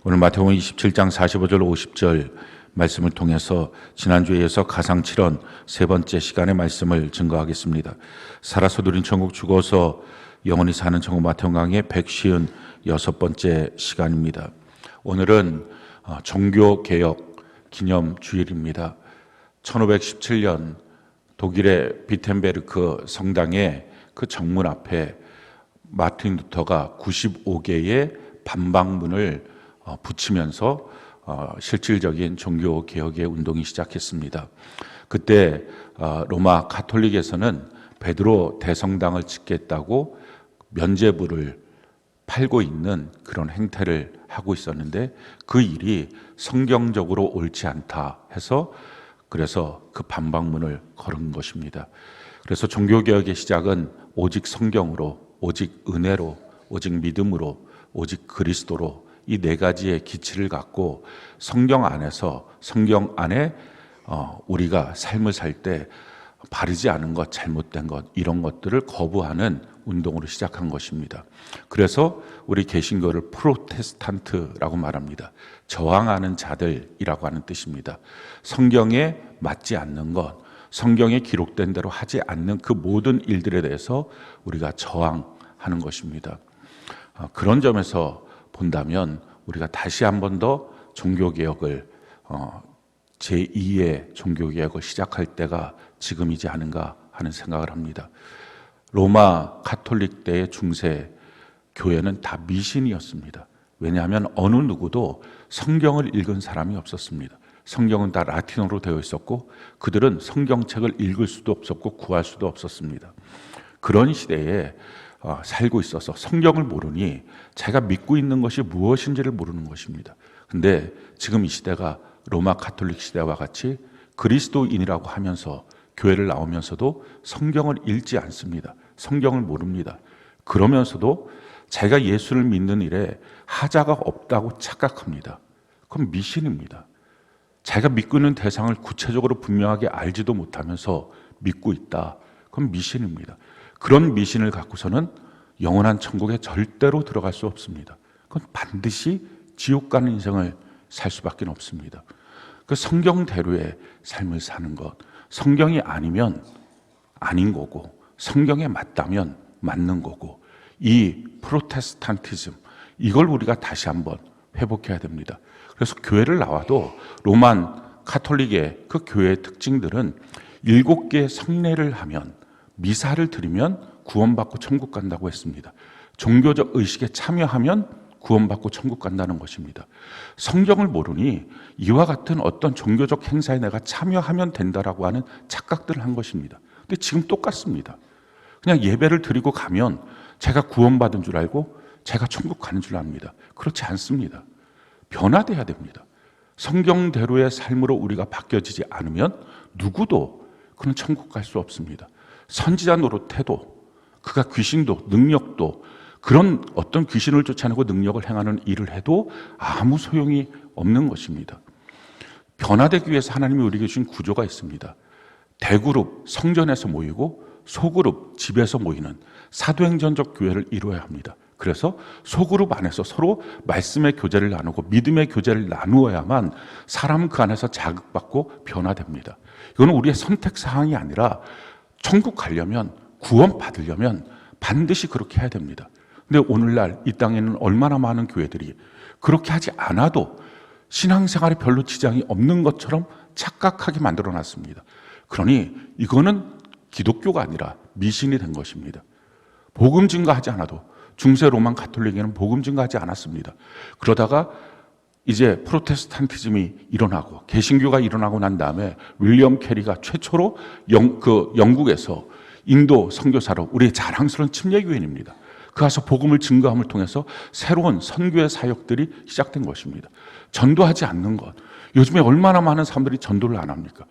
오늘 마태복음 27장 45절 50절 말씀을 통해서 지난주에 이어서 가상칠언 세 번째 시간의 말씀을 증거하겠습니다. 살아서 누린 천국, 죽어서 영원히 사는 천국, 마태복음 강의 156번째 시간입니다. 오늘은 종교개혁 기념주일입니다. 1517년 독일의 비텐베르크 성당의 그 정문 앞에 마틴 루터가 95개의 반박문을 붙이면서 실질적인 종교개혁의 운동이 시작했습니다. 그때 로마 가톨릭에서는 베드로 대성당을 짓겠다고 면죄부를 팔고 있는 그런 행태를 하고 있었는데 그 일이 성경적으로 옳지 않다 해서 그래서 그 반박문을 걸은 것입니다. 그래서 종교개혁의 시작은 오직 성경으로, 오직 은혜로, 오직 믿음으로, 오직 그리스도로 이 네 가지의 기치를 갖고 성경 안에서, 성경 안에 우리가 삶을 살 때 바르지 않은 것, 잘못된 것, 이런 것들을 거부하는 운동으로 시작한 것입니다. 그래서 우리 개신교를 프로테스탄트라고 말합니다. 저항하는 자들이라고 하는 뜻입니다. 성경에 맞지 않는 것, 성경에 기록된 대로 하지 않는 그 모든 일들에 대해서 우리가 저항하는 것입니다. 그런 점에서 본다면 우리가 다시 한 번 더 종교개혁을 제2의 종교개혁을 시작할 때가 지금이지 않은가 하는 생각을 합니다. 로마 가톨릭 때의 중세 교회는 다 미신이었습니다. 왜냐하면 어느 누구도 성경을 읽은 사람이 없었습니다. 성경은 다 라틴어로 되어 있었고 그들은 성경책을 읽을 수도 없었고 구할 수도 없었습니다. 그런 시대에 살고 있어서 성경을 모르니 자기가 믿고 있는 것이 무엇인지를 모르는 것입니다. 근데 지금 이 시대가 로마 가톨릭 시대와 같이 그리스도인이라고 하면서 교회를 나오면서도 성경을 읽지 않습니다. 성경을 모릅니다. 그러면서도 자기가 예수를 믿는 일에 하자가 없다고 착각합니다. 그건 미신입니다. 자기가 믿고 있는 대상을 구체적으로 분명하게 알지도 못하면서 믿고 있다. 그건 미신입니다. 그런 미신을 갖고서는 영원한 천국에 절대로 들어갈 수 없습니다. 그건 반드시 지옥 가는 인생을 살 수밖에 없습니다. 그 성경대로의 삶을 사는 것, 성경이 아니면 아닌 거고 성경에 맞다면 맞는 거고, 이 프로테스탄티즘, 이걸 우리가 다시 한번 회복해야 됩니다. 그래서 교회를 나와도 로만 가톨릭의 그 교회의 특징들은 7개의 성례를 하면, 미사를 드리면 구원받고 천국 간다고 했습니다. 종교적 의식에 참여하면 구원받고 천국 간다는 것입니다. 성경을 모르니 이와 같은 어떤 종교적 행사에 내가 참여하면 된다라고 하는 착각들을 한 것입니다. 근데 지금 똑같습니다. 그냥 예배를 드리고 가면 제가 구원받은 줄 알고 제가 천국 가는 줄 압니다. 그렇지 않습니다. 변화돼야 됩니다. 성경대로의 삶으로 우리가 바뀌어지지 않으면 누구도 그는 천국 갈 수 없습니다. 선지자 노릇해도, 그가 귀신도 능력도, 그런 어떤 귀신을 쫓아내고 능력을 행하는 일을 해도 아무 소용이 없는 것입니다. 변화되기 위해서 하나님이 우리에게 주신 구조가 있습니다. 대그룹, 성전에서 모이고 소그룹, 집에서 모이는 사도행전적 교회를 이루어야 합니다. 그래서 소그룹 안에서 서로 말씀의 교제를 나누고 믿음의 교제를 나누어야만 사람은 그 안에서 자극받고 변화됩니다. 이건 우리의 선택사항이 아니라 천국 가려면, 구원 받으려면 반드시 그렇게 해야 됩니다. 근데 오늘날 이 땅에는 얼마나 많은 교회들이 그렇게 하지 않아도 신앙생활에 별로 지장이 없는 것처럼 착각하게 만들어놨습니다. 그러니 이거는 기독교가 아니라 미신이 된 것입니다. 복음 증거하지 않아도, 중세 로만 가톨릭에는 복음 증거하지 않았습니다. 그러다가 이제 프로테스탄티즘이 일어나고 개신교가 일어나고 난 다음에 윌리엄 캐리가 최초로 영국에서 인도 선교사로, 우리의 자랑스러운 침례교인입니다. 그 가서 복음을 증거함을 통해서 새로운 선교의 사역들이 시작된 것입니다. 전도하지 않는 것. 요즘에 얼마나 많은 사람들이 전도를 안 합니까?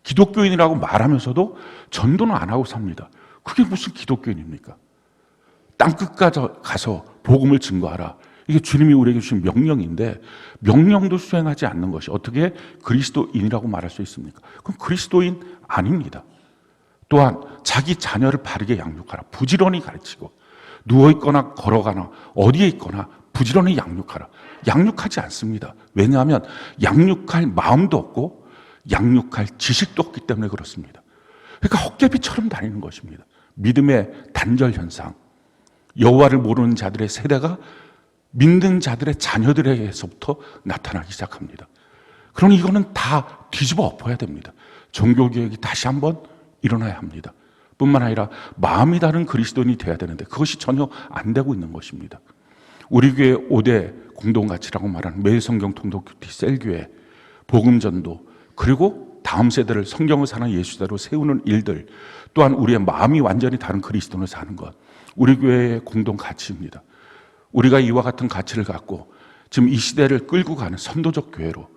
기독교인이라고 말하면서도 전도는 안 하고 삽니다. 그게 무슨 기독교인입니까? 땅끝까지 가서 복음을 증거하라. 이게 주님이 우리에게 주신 명령인데 명령도 수행하지 않는 것이 어떻게 그리스도인이라고 말할 수 있습니까? 그럼 그리스도인 아닙니다. 또한 자기 자녀를 바르게 양육하라. 부지런히 가르치고 누워있거나 걸어가나 어디에 있거나 부지런히 양육하라. 양육하지 않습니다. 왜냐하면 양육할 마음도 없고 양육할 지식도 없기 때문에 그렇습니다. 그러니까 헛개비처럼 다니는 것입니다. 믿음의 단절 현상. 여호와를 모르는 자들의 세대가 믿는 자들의 자녀들에게서부터 나타나기 시작합니다. 그러니 이거는 다 뒤집어 엎어야 됩니다. 종교개혁이 다시 한번 일어나야 합니다. 뿐만 아니라 마음이 다른 그리스도인이 돼야 되는데 그것이 전혀 안 되고 있는 것입니다. 우리 교회 5대 공동가치라고 말하는 매일성경 통독 셀교회, 복음전도, 그리고 다음 세대를 성경을 사는 예수대로 세우는 일들, 또한 우리의 마음이 완전히 다른 그리스도인을 사는 것, 우리 교회의 공동가치입니다. 우리가 이와 같은 가치를 갖고 지금 이 시대를 끌고 가는 선도적 교회로,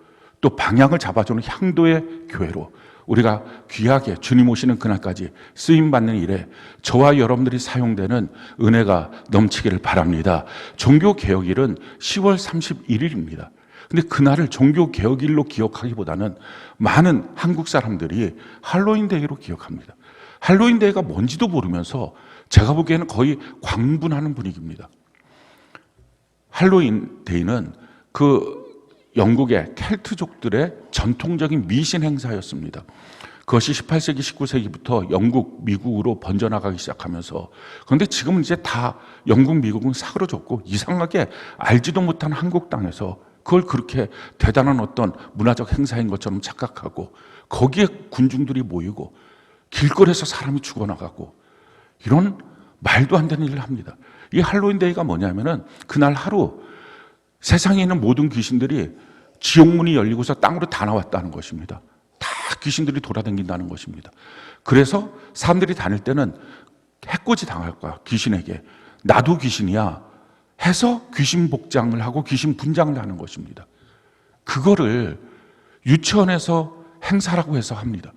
또 방향을 잡아주는 향도의 교회로 우리가 귀하게 주님 오시는 그날까지 쓰임받는 일에 저와 여러분들이 사용되는 은혜가 넘치기를 바랍니다. 종교개혁일은 10월 31일입니다. 근데 그날을 종교개혁일로 기억하기보다는 많은 한국 사람들이 할로윈데이로 기억합니다. 할로윈데이가 뭔지도 모르면서 제가 보기에는 거의 광분하는 분위기입니다. 할로윈데이는 영국의 켈트족들의 전통적인 미신 행사였습니다. 그것이 18세기, 19세기부터 영국, 미국으로 번져나가기 시작하면서, 그런데 지금은 이제 다 영국, 미국은 사그러졌고 이상하게 알지도 못한 한국 땅에서 그걸 그렇게 대단한 어떤 문화적 행사인 것처럼 착각하고 거기에 군중들이 모이고 길거리에서 사람이 죽어나가고 이런 말도 안 되는 일을 합니다. 이 할로윈데이가 뭐냐면은 그날 하루 세상에 있는 모든 귀신들이 지옥문이 열리고서 땅으로 다 나왔다는 것입니다. 다 귀신들이 돌아다닌다는 것입니다. 그래서 사람들이 다닐 때는 해코지 당할 거야, 귀신에게. 나도 귀신이야 해서 귀신 복장을 하고 귀신 분장을 하는 것입니다. 그거를 유치원에서 행사라고 해서 합니다.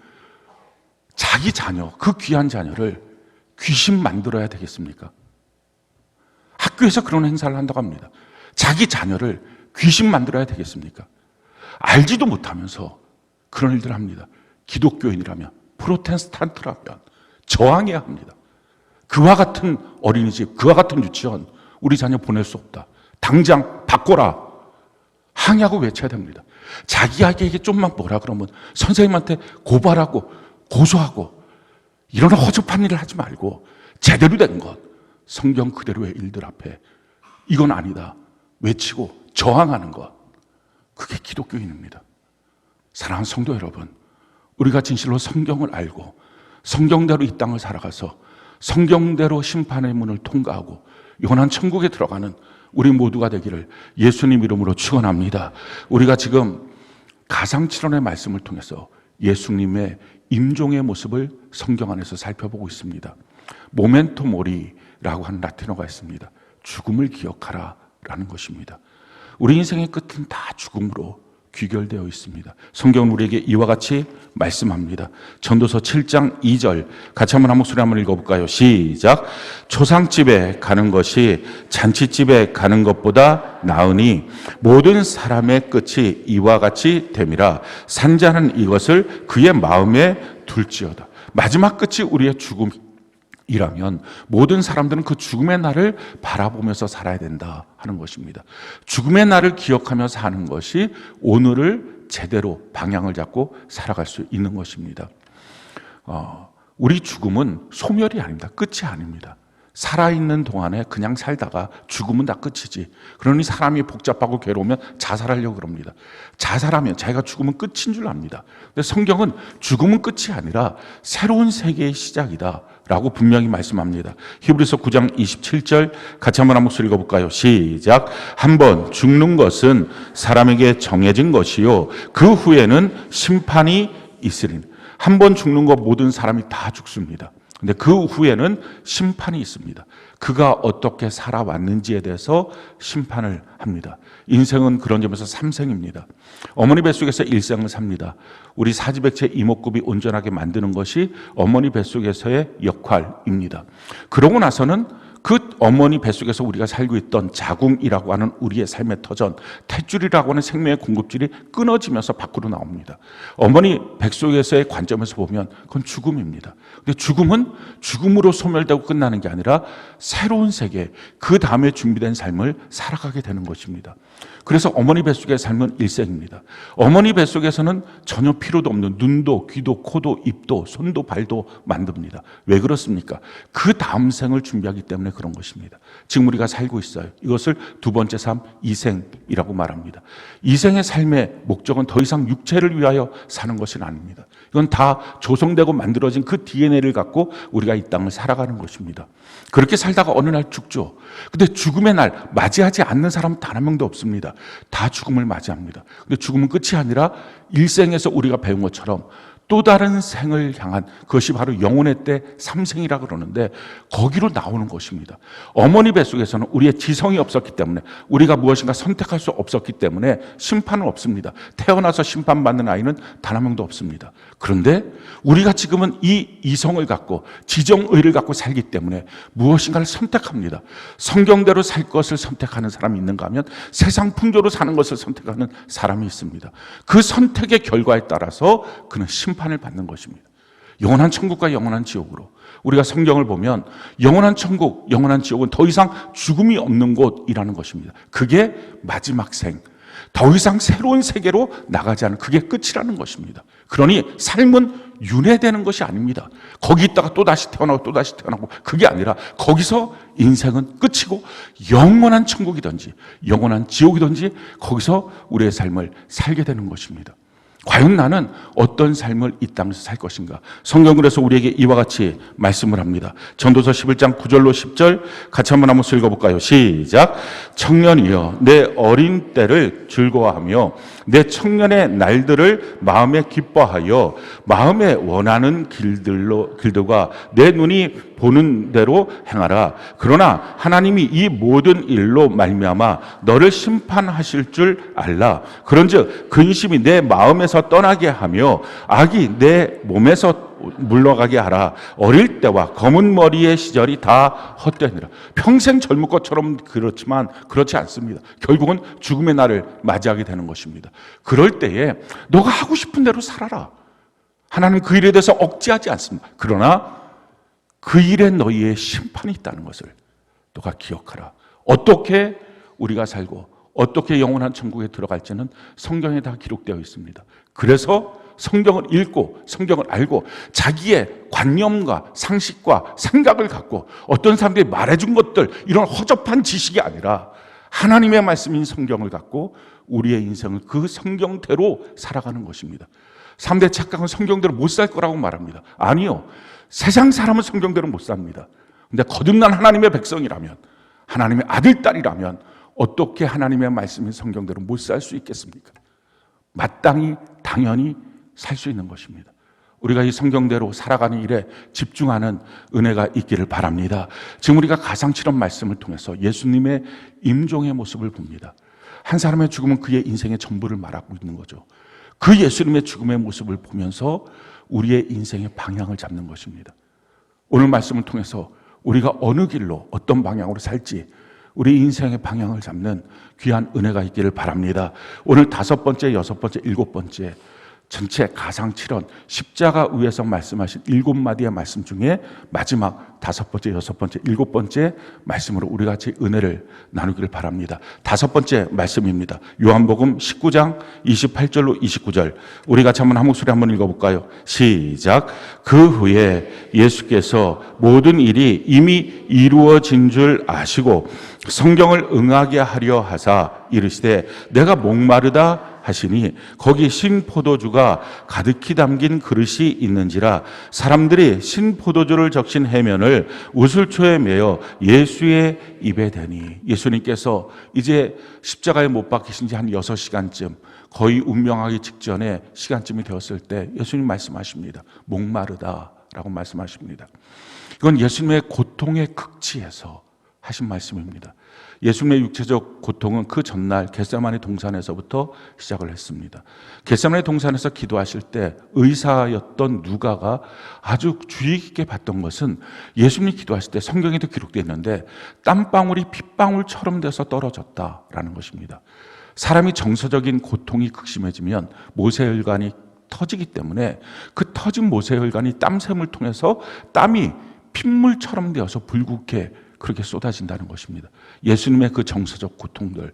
자기 자녀, 그 귀한 자녀를 귀신 만들어야 되겠습니까? 학교에서 그런 행사를 한다고 합니다. 자기 자녀를 귀신 만들어야 되겠습니까? 알지도 못하면서 그런 일들을 합니다. 기독교인이라면, 프로테스탄트라면 저항해야 합니다. 그와 같은 어린이집, 그와 같은 유치원 우리 자녀 보낼 수 없다. 당장 바꿔라. 항의하고 외쳐야 됩니다. 자기 아이에게 좀만 뭐라 그러면 선생님한테 고발하고 고소하고 이런 허접한 일을 하지 말고 제대로 된 것, 성경 그대로의 일들 앞에 이건 아니다 외치고 저항하는 것, 그게 기독교인입니다. 사랑하는 성도 여러분, 우리가 진실로 성경을 알고 성경대로 이 땅을 살아가서 성경대로 심판의 문을 통과하고 영원한 천국에 들어가는 우리 모두가 되기를 예수님 이름으로 축원합니다. 우리가 지금 가상칠언의 말씀을 통해서 예수님의 임종의 모습을 성경 안에서 살펴보고 있습니다. 모멘토 모리라고 하는 라틴어가 있습니다. 죽음을 기억하라 라는 것입니다. 우리 인생의 끝은 다 죽음으로 귀결되어 있습니다. 성경은 우리에게 이와 같이 말씀합니다. 전도서 7장 2절 같이 한번 한 목소리 한번 읽어볼까요? 시작. 초상집에 가는 것이 잔치집에 가는 것보다 나으니 모든 사람의 끝이 이와 같이 됨이라. 산자는 이것을 그의 마음에 둘지어다. 마지막 끝이 우리의 죽음이라면 모든 사람들은 그 죽음의 날을 바라보면서 살아야 된다 하는 것입니다. 죽음의 날을 기억하며 사는 것이 오늘을 제대로 방향을 잡고 살아갈 수 있는 것입니다. 우리 죽음은 소멸이 아닙니다. 끝이 아닙니다. 살아있는 동안에 그냥 살다가 죽으면 다 끝이지. 그러니 사람이 복잡하고 괴로우면 자살하려고 그럽니다. 자살하면 자기가 죽으면 끝인 줄 압니다. 근데 성경은 죽음은 끝이 아니라 새로운 세계의 시작이다 라고 분명히 말씀합니다. 히브리서 9장 27절 같이 한번 한 목소리 읽어볼까요? 시작. 한번 죽는 것은 사람에게 정해진 것이요 그 후에는 심판이 있으리니. 한 번 죽는 것 모든 사람이 다 죽습니다. 근데 그 후에는 심판이 있습니다. 그가 어떻게 살아왔는지에 대해서 심판을 합니다. 인생은 그런 점에서 3생입니다. 어머니 뱃속에서 1생을 삽니다. 우리 사지백체 이목구비 온전하게 만드는 것이 어머니 뱃속에서의 역할입니다. 그러고 나서는 그 어머니 뱃속에서 우리가 살고 있던 자궁이라고 하는 우리의 삶의 터전, 탯줄이라고 하는 생명의 공급줄이 끊어지면서 밖으로 나옵니다. 어머니 뱃속에서의 관점에서 보면 그건 죽음입니다. 근데 죽음은 죽음으로 소멸되고 끝나는 게 아니라 새로운 세계, 그 다음에 준비된 삶을 살아가게 되는 것입니다. 그래서 어머니 뱃속의 삶은 일생입니다. 어머니 뱃속에서는 전혀 필요도 없는 눈도, 귀도, 코도, 입도, 손도, 발도 만듭니다. 왜 그렇습니까? 그 다음 생을 준비하기 때문에 그런 것입니다. 지금 우리가 살고 있어요. 이것을 두 번째 삶, 이생이라고 말합니다. 이생의 삶의 목적은 더 이상 육체를 위하여 사는 것은 아닙니다. 이건 다 조성되고 만들어진 그 DNA를 갖고 우리가 이 땅을 살아가는 것입니다. 그렇게 살다가 어느 날 죽죠. 근데 죽음의 날 맞이하지 않는 사람은 단 한 명도 없습니다. 다 죽음을 맞이합니다. 근데 죽음은 끝이 아니라 일생에서 우리가 배운 것처럼 또 다른 생을 향한, 그것이 바로 영혼의 때 삼생이라 그러는데 거기로 나오는 것입니다. 어머니 뱃속에서는 우리의 지성이 없었기 때문에, 우리가 무엇인가 선택할 수 없었기 때문에 심판은 없습니다. 태어나서 심판받는 아이는 단 한 명도 없습니다. 그런데 우리가 지금은 이 이성을 갖고 지정의를 갖고 살기 때문에 무엇인가를 선택합니다. 성경대로 살 것을 선택하는 사람이 있는가 하면 세상 풍조로 사는 것을 선택하는 사람이 있습니다. 그 선택의 결과에 따라서 그는 심판을 받는 것입니다. 영원한 천국과 영원한 지옥으로. 우리가 성경을 보면 영원한 천국, 영원한 지옥은 더 이상 죽음이 없는 곳이라는 것입니다. 그게 마지막 생, 더 이상 새로운 세계로 나가지 않은, 그게 끝이라는 것입니다. 그러니 삶은 윤회되는 것이 아닙니다. 거기 있다가 또다시 태어나고 또다시 태어나고, 그게 아니라 거기서 인생은 끝이고 영원한 천국이든지 영원한 지옥이든지 거기서 우리의 삶을 살게 되는 것입니다. 과연 나는 어떤 삶을 이 땅에서 살 것인가? 성경은 그래서 우리에게 이와 같이 말씀을 합니다. 전도서 11장 9절로 10절 같이 한번 읽어볼까요? 시작. 청년이여, 내 어린 때를 즐거워하며 내 청년의 날들을 마음에 기뻐하여 마음에 원하는 길들과 내 눈이 보는 대로 행하라. 그러나 하나님이 이 모든 일로 말미암아 너를 심판하실 줄 알라. 그런즉 근심이 내 마음에서 떠나게 하며 악이 내 몸에서 물러가게 하라. 어릴 때와 검은 머리의 시절이 다 헛되니라. 평생 젊을 것처럼 그렇지만 그렇지 않습니다. 결국은 죽음의 날을 맞이하게 되는 것입니다. 그럴 때에 너가 하고 싶은 대로 살아라. 하나님 그 일에 대해서 억지하지 않습니다. 그러나 그 일에 너희의 심판이 있다는 것을 너가 기억하라. 어떻게 우리가 살고 어떻게 영원한 천국에 들어갈지는 성경에 다 기록되어 있습니다. 그래서 성경을 읽고 성경을 알고 자기의 관념과 상식과 생각을 갖고, 어떤 사람들이 말해준 것들, 이런 허접한 지식이 아니라 하나님의 말씀인 성경을 갖고 우리의 인생을 그 성경대로 살아가는 것입니다. 3대 착각은 성경대로 못 살 거라고 말합니다. 아니요. 세상 사람은 성경대로 못 삽니다. 근데 거듭난 하나님의 백성이라면, 하나님의 아들, 딸이라면 어떻게 하나님의 말씀인 성경대로 못 살 수 있겠습니까? 마땅히 당연히 살 수 있는 것입니다. 우리가 이 성경대로 살아가는 일에 집중하는 은혜가 있기를 바랍니다. 지금 우리가 가상실험 말씀을 통해서 예수님의 임종의 모습을 봅니다. 한 사람의 죽음은 그의 인생의 전부를 말하고 있는 거죠. 그 예수님의 죽음의 모습을 보면서 우리의 인생의 방향을 잡는 것입니다. 오늘 말씀을 통해서 우리가 어느 길로 어떤 방향으로 살지 우리 인생의 방향을 잡는 귀한 은혜가 있기를 바랍니다. 오늘 5번째, 6번째, 7번째 전체 가상칠언, 십자가 위에서 말씀하신 7마디의 말씀 중에 마지막 5번째, 6번째, 7번째 말씀으로 우리 같이 은혜를 나누기를 바랍니다. 5번째 말씀입니다. 요한복음 19장 28절로 29절. 우리 같이 한번 한 목소리 한번 읽어볼까요? 시작. 그 후에 예수께서 모든 일이 이미 이루어진 줄 아시고 성경을 응하게 하려 하사 이르시되 내가 목마르다 하시니 거기 신포도주가 가득히 담긴 그릇이 있는지라. 사람들이 신포도주를 적신 해면을 우슬초에 매어 예수의 입에 대니. 예수님께서 이제 십자가에 못 박히신 지 한 6시간쯤, 거의 운명하기 직전에 시간쯤이 되었을 때 예수님 말씀하십니다. 목마르다라고 말씀하십니다. 이건 예수님의 고통의 극치에서 하신 말씀입니다. 예수님의 육체적 고통은 그 전날 겟세마네 동산에서부터 시작을 했습니다. 겟세마네 동산에서 기도하실 때 의사였던 누가가 아주 주의 깊게 봤던 것은 예수님이 기도하실 때 성경에도 기록되어 있는데 땀방울이 핏방울처럼 돼서 떨어졌다라는 것입니다. 사람이 정서적인 고통이 극심해지면 모세혈관이 터지기 때문에 그 터진 모세혈관이 땀샘을 통해서 땀이 핏물처럼 되어서 불국해 그렇게 쏟아진다는 것입니다. 예수님의 그 정서적 고통들,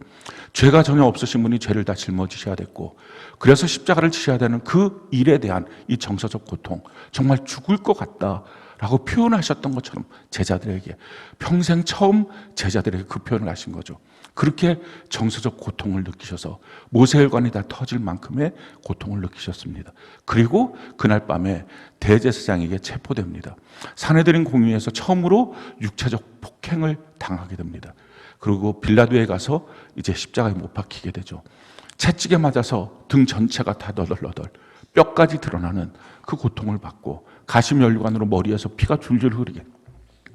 죄가 전혀 없으신 분이 죄를 다 짊어지셔야 됐고, 그래서 십자가를 지셔야 되는 그 일에 대한 이 정서적 고통, 정말 죽을 것 같다라고 표현하셨던 것처럼 제자들에게 평생 처음 제자들에게 그 표현을 하신 거죠. 그렇게 정서적 고통을 느끼셔서 모세혈관이 다 터질 만큼의 고통을 느끼셨습니다. 그리고 그날 밤에 대제사장에게 체포됩니다. 산헤드린 공회에서 처음으로 육체적 폭행을 당하게 됩니다. 그리고 빌라도에 가서 이제 십자가에 못 박히게 되죠. 채찍에 맞아서 등 전체가 다 너덜너덜 뼈까지 드러나는 그 고통을 받고 가시면류관으로 머리에서 피가 줄줄 흐르게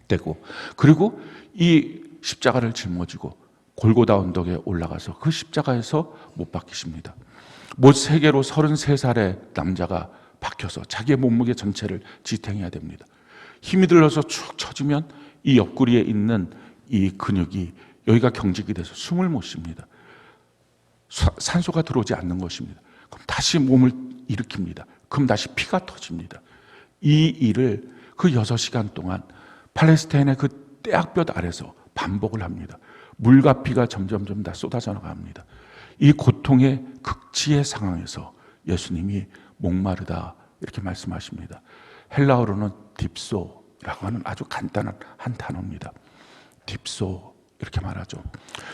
되고, 그리고 이 십자가를 짊어지고 골고다 언덕에 올라가서 그 십자가에서 못 박히십니다. 못 세계로 33살의 남자가 박혀서 자기의 몸무게 전체를 지탱해야 됩니다. 힘이 들어서 축 처지면 이 옆구리에 있는 이 근육이 여기가 경직이 돼서 숨을 못 쉽니다. 산소가 들어오지 않는 것입니다. 그럼 다시 몸을 일으킵니다. 그럼 다시 피가 터집니다. 이 일을 그 6시간 동안 팔레스타인의 그 떼약볕 아래서 반복을 합니다. 물과 피가 점점점 다 쏟아져 나갑니다. 이 고통의 극치의 상황에서 예수님이 목마르다 이렇게 말씀하십니다. 헬라어로는 딥소라고 하는 아주 간단한 한 단어입니다. 딥소 이렇게 말하죠.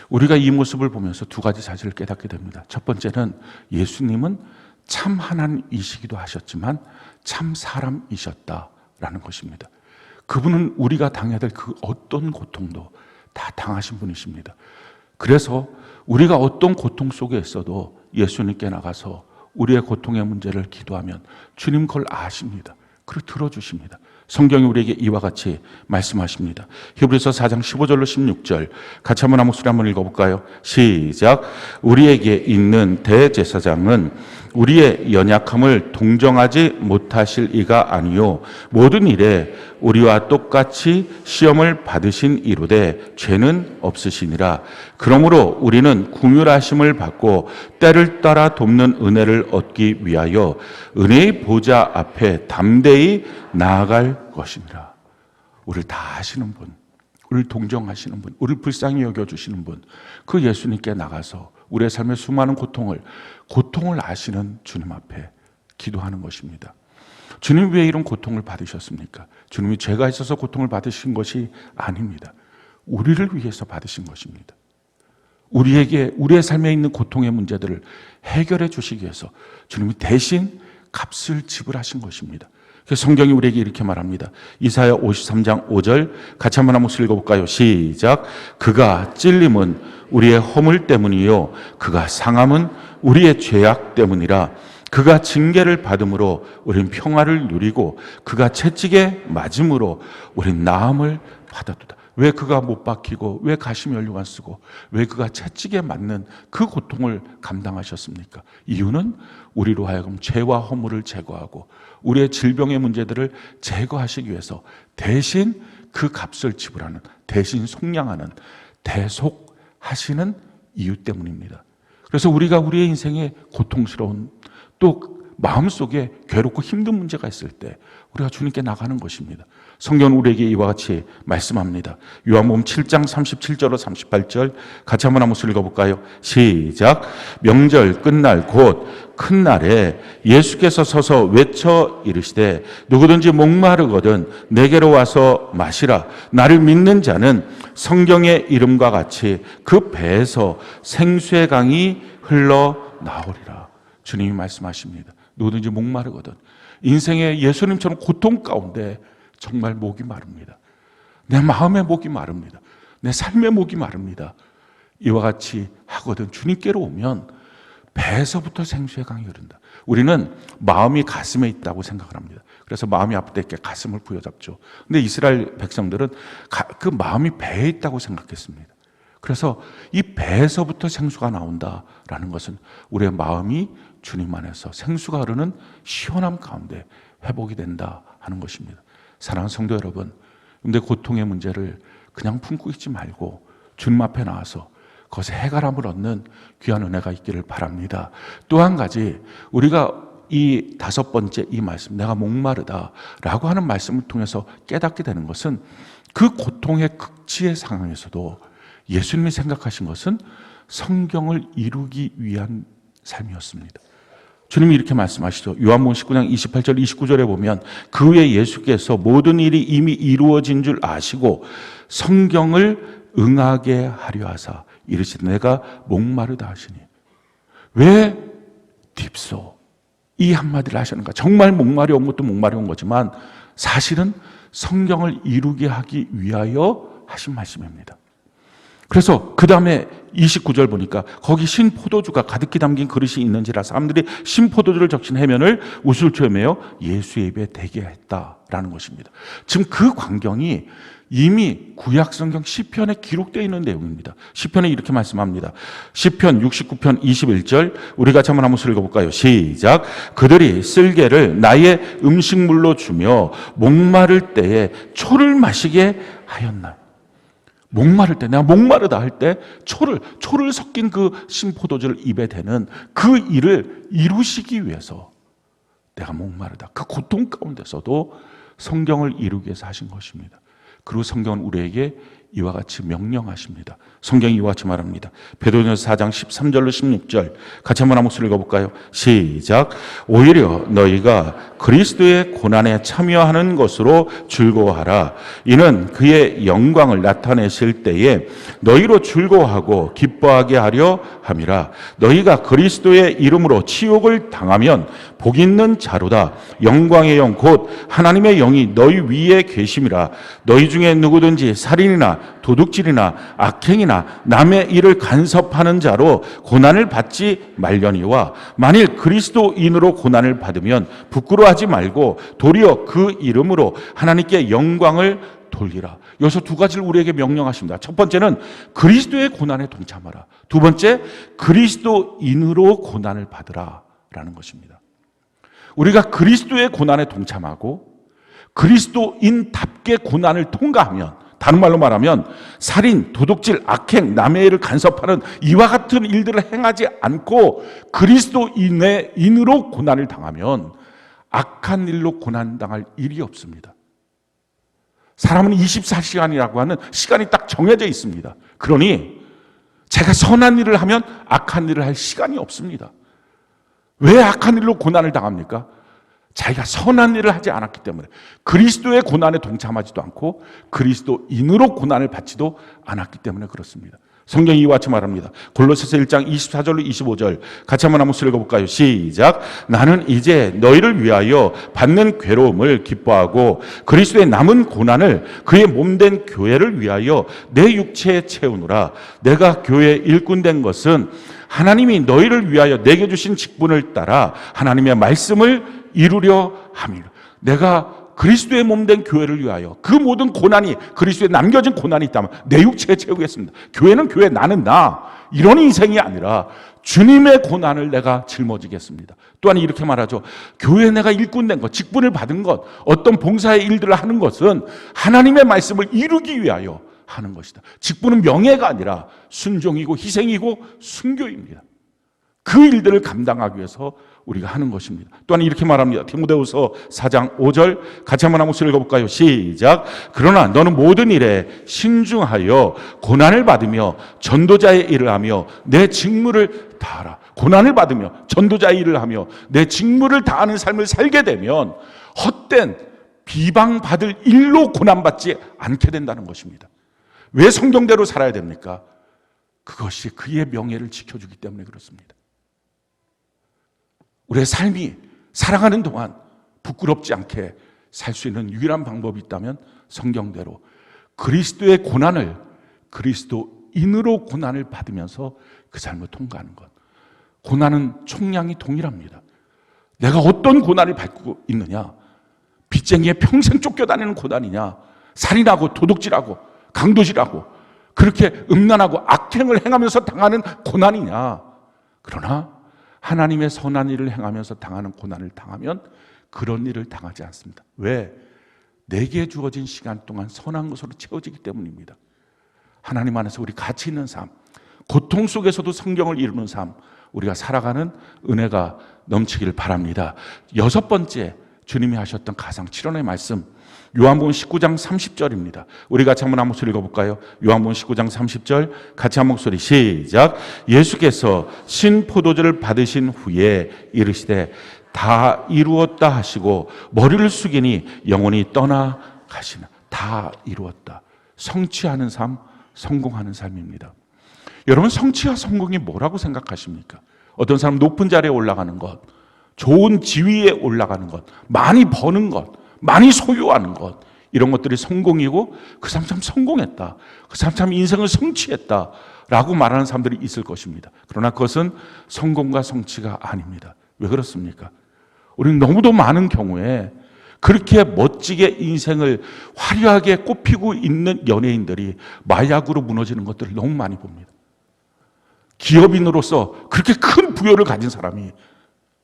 우리가 이 모습을 보면서 두 가지 사실을 깨닫게 됩니다. 첫 번째는 예수님은 참 하나님이시기도 하셨지만 참 사람이셨다라는 것입니다. 그분은 우리가 당해야 될 그 어떤 고통도 다 당하신 분이십니다. 그래서 우리가 어떤 고통 속에 있어도 예수님께 나가서 우리의 고통의 문제를 기도하면 주님 그걸 아십니다. 그리고 들어주십니다. 성경이 우리에게 이와 같이 말씀하십니다. 히브리서 4장 15절로 16절 같이 한번 한 목소리 한번 읽어볼까요? 시작. 우리에게 있는 대제사장은 우리의 연약함을 동정하지 못하실 이가 아니요 모든 일에 우리와 똑같이 시험을 받으신 이로되 죄는 없으시니라. 그러므로 우리는 긍휼하심을 받고 때를 따라 돕는 은혜를 얻기 위하여 은혜의 보좌 앞에 담대히 나아갈 것이니라. 우리를 다 아시는 분, 우리를 동정하시는 분, 우리를 불쌍히 여겨주시는 분, 그 예수님께 나가서 우리의 삶의 수많은 고통을 아시는 주님 앞에 기도하는 것입니다. 주님 왜 이런 고통을 받으셨습니까? 주님이 죄가 있어서 고통을 받으신 것이 아닙니다. 우리를 위해서 받으신 것입니다. 우리의 삶에 있는 고통의 문제들을 해결해 주시기 위해서 주님이 대신 값을 지불하신 것입니다. 그래서 성경이 우리에게 이렇게 말합니다. 이사야 53장 5절 같이 한번 한 목소리 읽어볼까요? 시작. 그가 찔림은 우리의 허물 때문이요 그가 상함은 우리의 죄악 때문이라. 그가 징계를 받음으로 우린 평화를 누리고 그가 채찍에 맞음으로 우린 나음을 받았도다. 왜 그가 못 박히고 왜 가시면류관 쓰고 왜 그가 채찍에 맞는 그 고통을 감당하셨습니까? 이유는 우리로 하여금 죄와 허물을 제거하고 우리의 질병의 문제들을 제거하시기 위해서 대신 그 값을 지불하는, 대신 속량하는, 대속하시는 이유 때문입니다. 그래서 우리가 우리의 인생에 고통스러운 또 마음속에 괴롭고 힘든 문제가 있을 때 우리가 주님께 나가는 것입니다. 성경은 우리에게 이와 같이 말씀합니다. 요한복음 7장 37절로 38절 같이 한번 한 목소리 읽어볼까요? 시작. 명절 끝날 곧 큰 날에 예수께서 서서 외쳐 이르시되 누구든지 목마르거든 내게로 와서 마시라. 나를 믿는 자는 성경의 이름과 같이 그 배에서 생수의 강이 흘러나오리라. 주님이 말씀하십니다. 누구든지 목마르거든, 인생의 예수님처럼 고통 가운데 정말 목이 마릅니다. 내 마음의 목이 마릅니다. 내 삶의 목이 마릅니다. 이와 같이 하거든 주님께로 오면 배에서부터 생수의 강이 흐른다. 우리는 마음이 가슴에 있다고 생각을 합니다. 그래서 마음이 아플 때 이렇게 가슴을 부여잡죠. 근데 이스라엘 백성들은 그 마음이 배에 있다고 생각했습니다. 그래서 이 배에서부터 생수가 나온다라는 것은 우리의 마음이 주님 안에서 생수가 흐르는 시원함 가운데 회복이 된다 하는 것입니다. 사랑하는 성도 여러분, 근데 고통의 문제를 그냥 품고 있지 말고 주님 앞에 나와서 그것에 해결함을 얻는 귀한 은혜가 있기를 바랍니다. 또 한 가지, 우리가 이 5번째 이 말씀, 내가 목마르다라고 하는 말씀을 통해서 깨닫게 되는 것은 그 고통의 극치의 상황에서도 예수님이 생각하신 것은 성경을 이루기 위한 삶이었습니다. 주님이 이렇게 말씀하시죠. 요한복음 19장 28절 29절에 보면 그 후에 예수께서 모든 일이 이미 이루어진 줄 아시고 성경을 응하게 하려 하사 이르시되 내가 목마르다 하시니. 왜 딥소 이 한마디를 하셨는가? 정말 목마려 온 것도 목마려 온 거지만 사실은 성경을 이루게 하기 위하여 하신 말씀입니다. 그래서 그 다음에 29절 보니까 거기 신 포도주가 가득히 담긴 그릇이 있는지라 사람들이 신 포도주를 적신 해면을 우슬초에 매어 예수의 입에 대게 했다라는 것입니다. 지금 그 광경이 이미 구약 성경 시편에 기록되어 있는 내용입니다. 시편에 이렇게 말씀합니다. 시편 69편 21절 우리 같이 한번 읽어볼까요? 시작. 그들이 쓸개를 나의 음식물로 주며 목마를 때에 초를 마시게 하였나. 목마를 때, 내가 목마르다 할 때 초를 섞인 그 신포도주를 입에 대는 그 일을 이루시기 위해서 내가 목마르다. 그 고통 가운데서도 성경을 이루기 위해서 하신 것입니다. 그리고 성경은 우리에게 이와 같이 명령하십니다. 성경이 이와 같이 말합니다. 베드로전서 4장 13절로 16절 같이 한번 목소리 읽어볼까요? 시작. 오히려 너희가 그리스도의 고난에 참여하는 것으로 즐거워하라. 이는 그의 영광을 나타내실 때에 너희로 즐거워하고 기뻐하게 하려 함이라. 너희가 그리스도의 이름으로 치욕을 당하면 복 있는 자로다. 영광의 영 곧 하나님의 영이 너희 위에 계심이라. 너희 중에 누구든지 살인이나 도둑질이나 악행이나 남의 일을 간섭하는 자로 고난을 받지 말려니와 만일 그리스도인으로 고난을 받으면 부끄러워하지 말고 도리어 그 이름으로 하나님께 영광을 돌리라. 여기서 두 가지를 우리에게 명령하십니다. 첫 번째는 그리스도의 고난에 동참하라. 두 번째, 그리스도인으로 고난을 받으라 라는 것입니다. 우리가 그리스도의 고난에 동참하고 그리스도인답게 고난을 통과하면, 다른 말로 말하면 살인, 도둑질, 악행, 남의 일을 간섭하는 이와 같은 일들을 행하지 않고 그리스도인으로 고난을 당하면 악한 일로 고난당할 일이 없습니다. 사람은 24시간이라고 하는 시간이 딱 정해져 있습니다. 그러니 제가 선한 일을 하면 악한 일을 할 시간이 없습니다. 왜 악한 일로 고난을 당합니까? 자기가 선한 일을 하지 않았기 때문에, 그리스도의 고난에 동참하지도 않고 그리스도인으로 고난을 받지도 않았기 때문에 그렇습니다. 성경이 이와 같이 말합니다. 골로새서 1장 24절로 25절 같이 한번 읽어볼까요? 시작. 나는 이제 너희를 위하여 받는 괴로움을 기뻐하고 그리스도의 남은 고난을 그의 몸된 교회를 위하여 내 육체에 채우노라. 내가 교회의 일꾼 된 것은 하나님이 너희를 위하여 내게 주신 직분을 따라 하나님의 말씀을 이루려 함이라. 내가 그리스도의 몸된 교회를 위하여 그 모든 고난이, 그리스도에 남겨진 고난이 있다면 내 육체에 채우겠습니다. 교회는 교회, 나는 나, 이런 인생이 아니라 주님의 고난을 내가 짊어지겠습니다. 또한 이렇게 말하죠. 교회에 내가 일꾼된 것, 직분을 받은 것, 어떤 봉사의 일들을 하는 것은 하나님의 말씀을 이루기 위하여 하는 것이다. 직분은 명예가 아니라 순종이고 희생이고 순교입니다. 그 일들을 감당하기 위해서 우리가 하는 것입니다. 또한 이렇게 말합니다. 디모데후서 4장 5절 같이 한번 읽어볼까요? 시작. 그러나 너는 모든 일에 신중하여 고난을 받으며 전도자의 일을 하며 내 직무를 다하라. 고난을 받으며 전도자의 일을 하며 내 직무를 다하는 삶을 살게 되면 헛된 비방받을 일로 고난받지 않게 된다는 것입니다. 왜 성경대로 살아야 됩니까? 그것이 그의 명예를 지켜주기 때문에 그렇습니다. 우리의 삶이 살아가는 동안 부끄럽지 않게 살 수 있는 유일한 방법이 있다면 성경대로 그리스도의 고난을 그리스도인으로 고난을 받으면서 그 삶을 통과하는 것. 고난은 총량이 동일합니다. 내가 어떤 고난을 받고 있느냐? 빚쟁이에 평생 쫓겨다니는 고난이냐? 살인하고 도둑질하고 강도질하고 그렇게 음란하고 악행을 행하면서 당하는 고난이냐? 그러나 하나님의 선한 일을 행하면서 당하는 고난을 당하면 그런 일을 당하지 않습니다. 왜? 내게 주어진 시간 동안 선한 것으로 채워지기 때문입니다. 하나님 안에서 우리 가치 있는 삶, 고통 속에서도 성경을 이루는 삶, 우리가 살아가는 은혜가 넘치기를 바랍니다. 여섯 번째, 주님이 하셨던 가상 7원의 말씀, 요한복음 19장 30절입니다. 우리 같이 한번 한 목소리 읽어볼까요? 요한복음 19장 30절 같이 한 목소리 시작. 예수께서 신포도주를 받으신 후에 이르시되 다 이루었다 하시고 머리를 숙이니 영혼이 떠나 가시나. 다 이루었다. 성취하는 삶, 성공하는 삶입니다. 여러분, 성취와 성공이 뭐라고 생각하십니까? 어떤 사람 높은 자리에 올라가는 것, 좋은 지위에 올라가는 것, 많이 버는 것, 많이 소유하는 것, 이런 것들이 성공이고 그 사람 참 성공했다, 그 사람 참 인생을 성취했다 라고 말하는 사람들이 있을 것입니다. 그러나 그것은 성공과 성취가 아닙니다. 왜 그렇습니까? 우리는 너무도 많은 경우에 그렇게 멋지게 인생을 화려하게 꽃피고 있는 연예인들이 마약으로 무너지는 것들을 너무 많이 봅니다. 기업인으로서 그렇게 큰 부여를 가진 사람이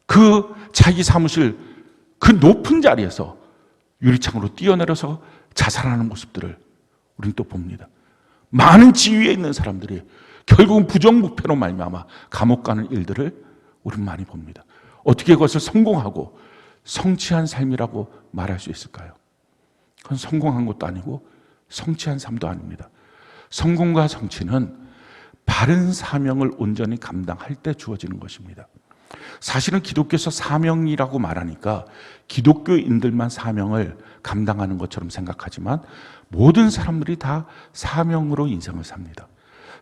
그 자기 사무실 그 높은 자리에서 유리창으로 뛰어내려서 자살하는 모습들을 우리는 또 봅니다. 많은 지위에 있는 사람들이 결국은 부정부패로 말미암아 감옥 가는 일들을 우리는 많이 봅니다. 어떻게 그것을 성공하고 성취한 삶이라고 말할 수 있을까요? 그건 성공한 것도 아니고 성취한 삶도 아닙니다. 성공과 성취는 바른 사명을 온전히 감당할 때 주어지는 것입니다. 사실은 기독교에서 사명이라고 말하니까 기독교인들만 사명을 감당하는 것처럼 생각하지만 모든 사람들이 다 사명으로 인생을 삽니다.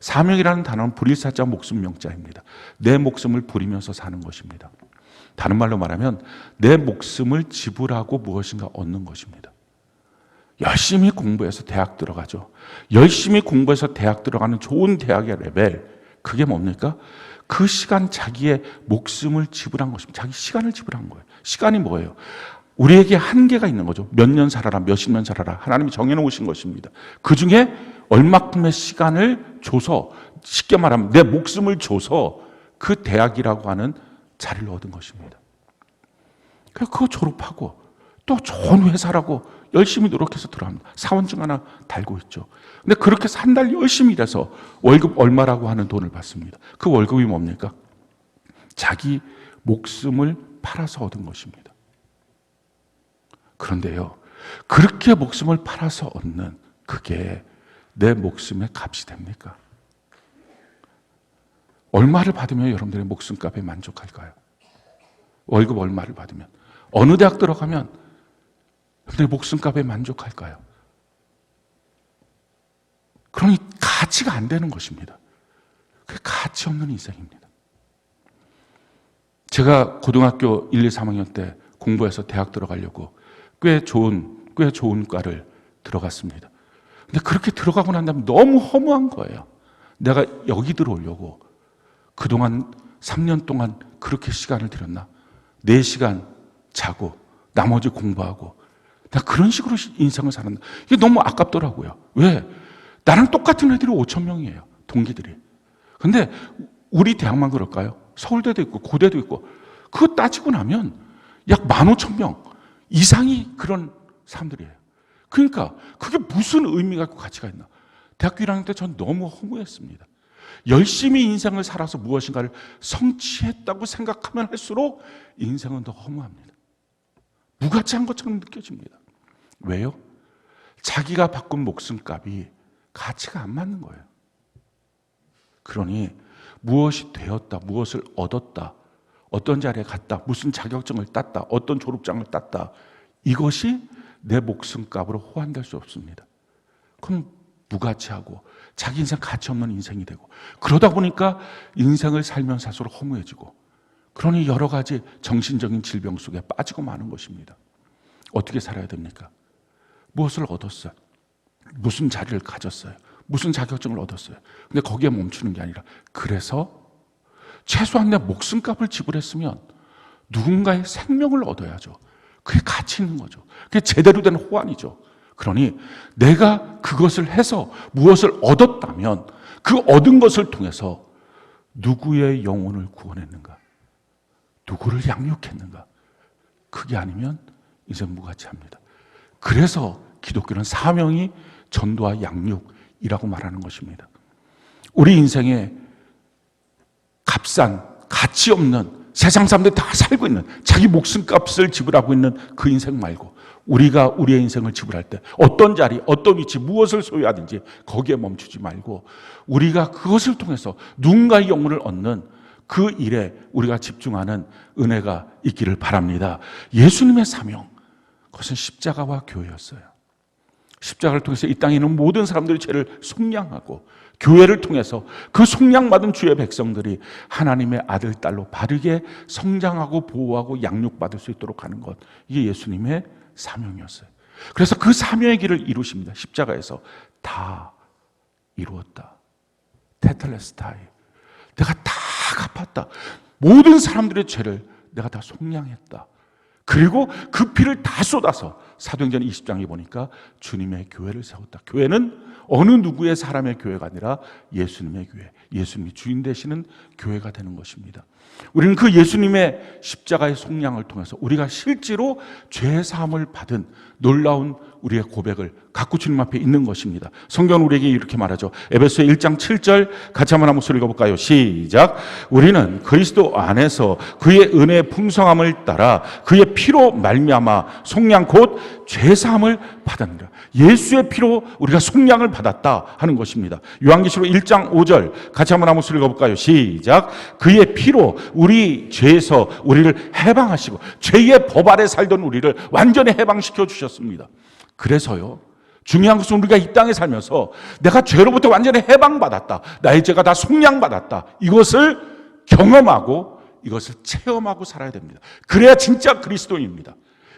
사명이라는 단어는 불일사자 목숨 명자입니다. 내 목숨을 부리면서 사는 것입니다. 다른 말로 말하면 내 목숨을 지불하고 무엇인가 얻는 것입니다. 열심히 공부해서 대학 들어가죠. 열심히 공부해서 대학 들어가는 좋은 대학의 레벨, 그게 뭡니까? 그 시간 자기의 목숨을 지불한 것입니다. 자기 시간을 지불한 거예요. 시간이 뭐예요? 우리에게 한계가 있는 거죠. 몇 년 살아라, 몇십 년 살아라. 하나님이 정해놓으신 것입니다. 그 중에 얼마큼의 시간을 줘서, 쉽게 말하면 내 목숨을 줘서 그 대학이라고 하는 자리를 얻은 것입니다. 그래서 그거 졸업하고 또 좋은 회사라고 열심히 노력해서 들어갑니다. 사원증 하나 달고 있죠. 근데 그렇게 한 달 열심히 일해서 월급 얼마라고 하는 돈을 받습니다. 그 월급이 뭡니까? 자기 목숨을 팔아서 얻은 것입니다. 그런데요, 그렇게 목숨을 팔아서 얻는 그게 내 목숨의 값이 됩니까? 얼마를 받으면 여러분들의 목숨값에 만족할까요? 월급 얼마를 받으면, 어느 대학 들어가면 여러분들의 목숨값에 만족할까요? 그러니 가치가 안 되는 것입니다. 그게 가치 없는 인생입니다. 제가 고등학교 1, 2, 3학년 때 공부해서 대학 들어가려고 꽤 좋은 과를 들어갔습니다. 근데 그렇게 들어가고 난 다음에 너무 허무한 거예요. 내가 여기 들어오려고 그동안 3년 동안 그렇게 시간을 들였나? 4시간 자고 나머지 공부하고 나 그런 식으로 인생을 살았나? 이게 너무 아깝더라고요. 왜? 나랑 똑같은 애들이 5,000명이에요. 동기들이. 근데 우리 대학만 그럴까요? 서울대도 있고 고대도 있고 그거 따지고 나면 약 15,000명 이상이 그런 사람들이에요. 그러니까 그게 무슨 의미가 있고 가치가 있나? 대학교 1학년 때 전 너무 허무했습니다. 열심히 인생을 살아서 무엇인가를 성취했다고 생각하면 할수록 인생은 더 허무합니다. 무가치한 것처럼 느껴집니다. 왜요? 자기가 바꾼 목숨값이 가치가 안 맞는 거예요. 그러니 무엇이 되었다, 무엇을 얻었다, 어떤 자리에 갔다, 무슨 자격증을 땄다, 어떤 졸업장을 땄다, 이것이 내 목숨값으로 호환될 수 없습니다. 그럼 무가치하고 자기 인생 가치 없는 인생이 되고, 그러다 보니까 인생을 살면 살수록 허무해지고, 그러니 여러 가지 정신적인 질병 속에 빠지고 마는 것입니다. 어떻게 살아야 됩니까? 무엇을 얻었어요? 무슨 자리를 가졌어요? 무슨 자격증을 얻었어요? 근데 거기에 멈추는 게 아니라, 그래서 최소한 내 목숨값을 지불했으면 누군가의 생명을 얻어야죠. 그게 가치 있는 거죠. 그게 제대로 된 호환이죠. 그러니 내가 그것을 해서 무엇을 얻었다면 그 얻은 것을 통해서 누구의 영혼을 구원했는가? 누구를 양육했는가? 그게 아니면 이제 무가치합니다. 그래서 기독교는 사명이 전도와 양육이라고 말하는 것입니다. 우리 인생에 값싼, 가치 없는 세상 사람들이 다 살고 있는 자기 목숨값을 지불하고 있는 그 인생 말고 우리가 우리의 인생을 지불할 때 어떤 자리, 어떤 위치, 무엇을 소유하든지 거기에 멈추지 말고 우리가 그것을 통해서 누군가의 영혼을 얻는 그 일에 우리가 집중하는 은혜가 있기를 바랍니다. 예수님의 사명, 그것은 십자가와 교회였어요. 십자가를 통해서 이 땅에 있는 모든 사람들의 죄를 속량하고 교회를 통해서 그 속량받은 주의 백성들이 하나님의 아들, 딸로 바르게 성장하고 보호하고 양육받을 수 있도록 하는 것, 이게 예수님의 사명이었어요. 그래서 그 사명의 길을 이루십니다. 십자가에서 다 이루었다. 테텔레스타이. 내가 다 갚았다. 모든 사람들의 죄를 내가 다 속량했다. 그리고 그 피를 다 쏟아서 사도행전 20장에 보니까 주님의 교회를 세웠다. 교회는 어느 누구의 사람의 교회가 아니라 예수님의 교회, 예수님이 주인 되시는 교회가 되는 것입니다. 우리는 그 예수님의 십자가의 속량을 통해서 우리가 실제로 죄 사함을 받은 놀라운 우리의 고백을 갖고 주님 앞에 있는 것입니다. 성경은 우리에게 이렇게 말하죠. 에베소 1장 7절 같이 한번 목소리 읽어볼까요? 시작. 우리는 그리스도 안에서 그의 은혜의 풍성함을 따라 그의 피로 말미암아 속량 곧 죄 사함을 받았느니라. 예수의 피로 우리가 속량을 받았다 하는 것입니다. 요한계시록 1장 5절 같이 한번 목소리 읽어볼까요? 시작. 그의 피로 우리 죄에서 우리를 해방하시고 죄의 법 아래 살던 우리를 완전히 해방시켜 주셨습니다. 그래서요, 중요한 것은 우리가 이 땅에 살면서 내가 죄로부터 완전히 해방받았다, 나의 죄가 다 속량받았다, 이것을 경험하고 이것을 체험하고 살아야 됩니다. 그래야 진짜 그리스도인입니다.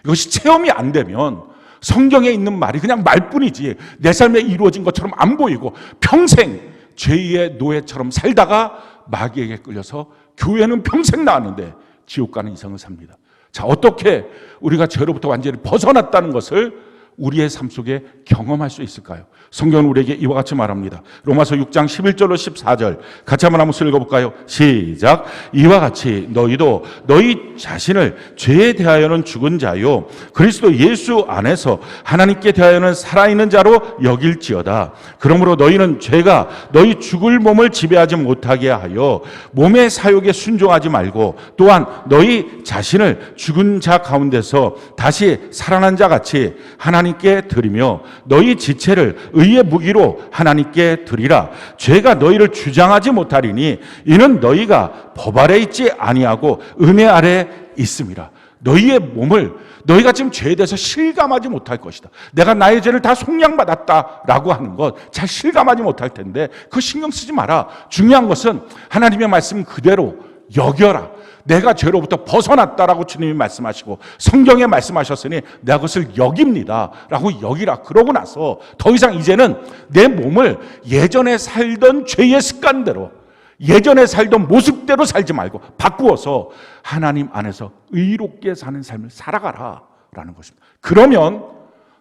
이것이 체험이 안 되면 성경에 있는 말이 그냥 말뿐이지 내 삶에 이루어진 것처럼 안 보이고 평생 죄의 노예처럼 살다가 마귀에게 끌려서 교회는 평생 나왔는데 지옥 가는 인생을 삽니다. 자, 어떻게 우리가 죄로부터 완전히 벗어났다는 것을 우리의 삶 속에 경험할 수 있을까요? 성경은 우리에게 이와 같이 말합니다. 로마서 6장 11절로 14절 같이 한번 읽어볼까요? 시작. 이와 같이 너희도 너희 자신을 죄에 대하여는 죽은 자요 그리스도 예수 안에서 하나님께 대하여는 살아있는 자로 여길지어다. 그러므로 너희는 죄가 너희 죽을 몸을 지배하지 못하게 하여 몸의 사욕에 순종하지 말고 또한 너희 자신을 죽은 자 가운데서 다시 살아난 자 같이 하나님께 드리며 너희 지체를 의의 무기로 하나님께 드리라. 죄가 너희를 주장하지 못하리니 이는 너희가 법 아래 있지 아니하고 은혜 아래 있음이라. 너희의 몸을 너희가 지금 죄에 대해서 실감하지 못할 것이다. 내가 나의 죄를 다 속량받았다라고 하는 것 잘 실감하지 못할 텐데 그거 신경 쓰지 마라. 중요한 것은 하나님의 말씀 그대로 여겨라. 내가 죄로부터 벗어났다라고 주님이 말씀하시고 성경에 말씀하셨으니 내가 그것을 여깁니다 라고 여기라. 그러고 나서 더 이상 이제는 내 몸을 예전에 살던 죄의 습관대로 예전에 살던 모습대로 살지 말고 바꾸어서 하나님 안에서 의롭게 사는 삶을 살아가라 라는 것입니다. 그러면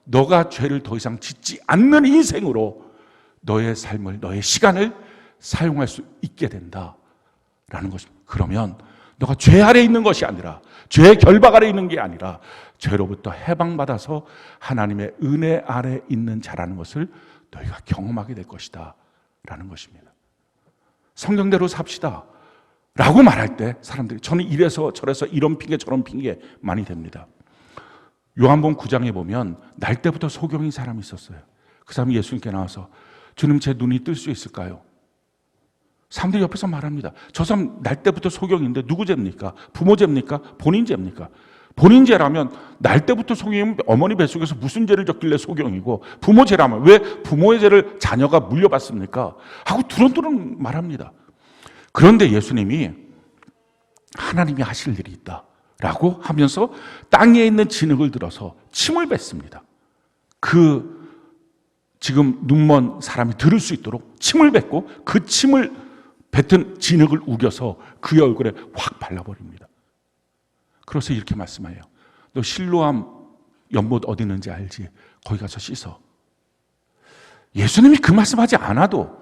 너가 죄를 더 이상 짓지 않는 인생으로 너의 삶을, 너의 시간을 사용할 수 있게 된다라는 것입니다. 그러면 너가 죄 아래 있는 것이 아니라 죄의 결박 아래 있는 게 아니라 죄로부터 해방받아서 하나님의 은혜 아래 있는 자라는 것을 너희가 경험하게 될 것이다 라는 것입니다. 성경대로 삽시다 라고 말할 때 사람들이 저는 이래서 저래서 이런 핑계 저런 핑계 많이 됩니다. 요한복음 9장에 보면 날 때부터 소경인 사람이 있었어요. 그 사람이 예수님께 나와서 주님 제 눈이 뜰 수 있을까요? 사람들이 옆에서 말합니다. 저 사람 날 때부터 소경인데 누구 죄입니까? 부모 죄입니까? 본인 죄입니까? 본인 죄라면 날 때부터 소경이면 어머니 뱃속에서 무슨 죄를 졌길래 소경이고 부모 죄라면 왜 부모의 죄를 자녀가 물려받습니까? 하고 두런두런 말합니다. 그런데 예수님이 하나님이 하실 일이 있다라고 하면서 땅에 있는 진흙을 들어서 침을 뱉습니다. 그 지금 눈먼 사람이 들을 수 있도록 침을 뱉고 그 침을 뱉은 진흙을 우겨서 그의 얼굴에 확 발라버립니다. 그래서 이렇게 말씀해요. 너 실로암 연못 어디 있는지 알지? 거기 가서 씻어. 예수님이 그 말씀하지 않아도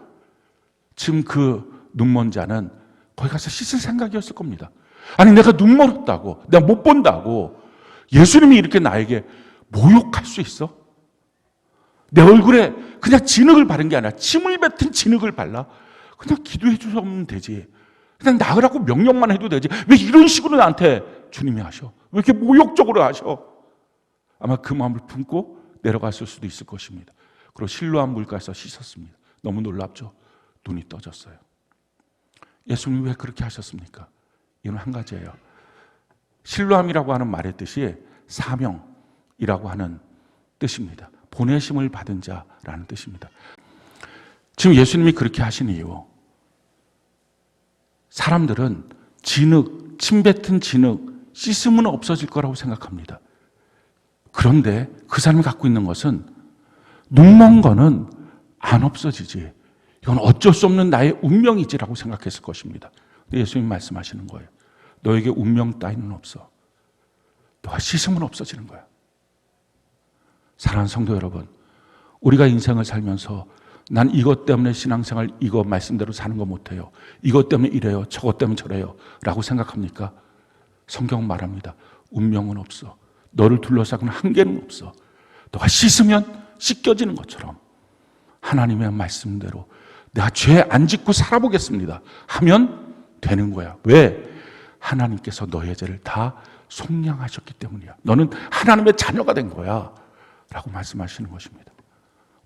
지금 그 눈먼 자는 거기 가서 씻을 생각이었을 겁니다. 아니 내가 눈 멀었다고, 내가 못 본다고 예수님이 이렇게 나에게 모욕할 수 있어? 내 얼굴에 그냥 진흙을 바른 게 아니라 침을 뱉은 진흙을 발라? 그냥 기도해 주면 되지. 그냥 나으라고 명령만 해도 되지. 왜 이런 식으로 나한테 주님이 하셔? 왜 이렇게 모욕적으로 하셔? 아마 그 마음을 품고 내려갔을 수도 있을 것입니다. 그리고 실로암 물가에서 씻었습니다. 너무 놀랍죠? 눈이 떠졌어요. 예수님이 왜 그렇게 하셨습니까? 이건 한 가지예요. 실로암이라고 하는 말의 뜻이 사명이라고 하는 뜻입니다. 보내심을 받은 자라는 뜻입니다. 지금 예수님이 그렇게 하신 이유, 사람들은 진흙, 침 뱉은 진흙, 씻으면 없어질 거라고 생각합니다. 그런데 그 사람이 갖고 있는 것은 눈먼 거는 안 없어지지. 이건 어쩔 수 없는 나의 운명이지라고 생각했을 것입니다. 근데 예수님이 말씀하시는 거예요. 너에게 운명 따위는 없어. 너가 씻으면 없어지는 거야. 사랑하는 성도 여러분, 우리가 인생을 살면서 난 이것 때문에 신앙생활 이거 말씀대로 사는 거 못해요. 이것 때문에 이래요. 저것 때문에 저래요. 라고 생각합니까? 성경은 말합니다. 운명은 없어. 너를 둘러싸고는 한계는 없어. 너가 씻으면 씻겨지는 것처럼 하나님의 말씀대로 내가 죄 안 짓고 살아보겠습니다 하면 되는 거야. 왜? 하나님께서 너의 죄를 다 속량하셨기 때문이야. 너는 하나님의 자녀가 된 거야 라고 말씀하시는 것입니다.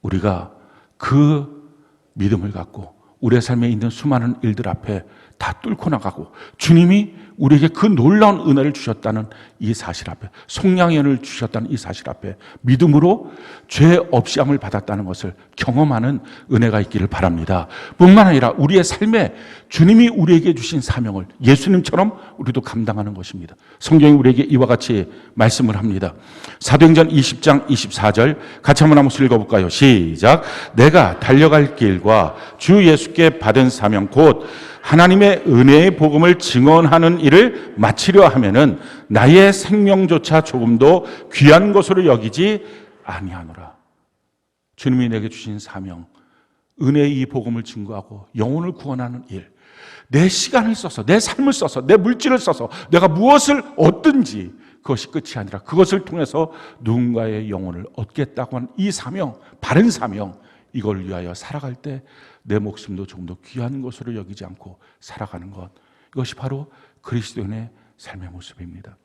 우리가 그 믿음을 갖고 우리의 삶에 있는 수많은 일들 앞에 다 뚫고 나가고 주님이 우리에게 그 놀라운 은혜를 주셨다는 이 사실 앞에, 속량의 은혜를 주셨다는 이 사실 앞에 믿음으로 죄 없이 함을 받았다는 것을 경험하는 은혜가 있기를 바랍니다. 뿐만 아니라 우리의 삶에 주님이 우리에게 주신 사명을 예수님처럼 우리도 감당하는 것입니다. 성경이 우리에게 이와 같이 말씀을 합니다. 사도행전 20장 24절 같이 한번 읽어볼까요? 시작. 내가 달려갈 길과 주 예수께 받은 사명 곧 하나님의 은혜의 복음을 증언하는 일을 마치려 하면은 나의 생명조차 조금도 귀한 것으로 여기지 아니하노라. 주님이 내게 주신 사명, 은혜의 이 복음을 증거하고 영혼을 구원하는 일, 내 시간을 써서, 내 삶을 써서, 내 물질을 써서 내가 무엇을 얻든지 그것이 끝이 아니라 그것을 통해서 누군가의 영혼을 얻겠다고 하는 이 사명, 바른 사명, 이걸 위하여 살아갈 때 내 목숨도 조금 더 귀한 것으로 여기지 않고 살아가는 것, 이것이 바로 그리스도인의 삶의 모습입니다.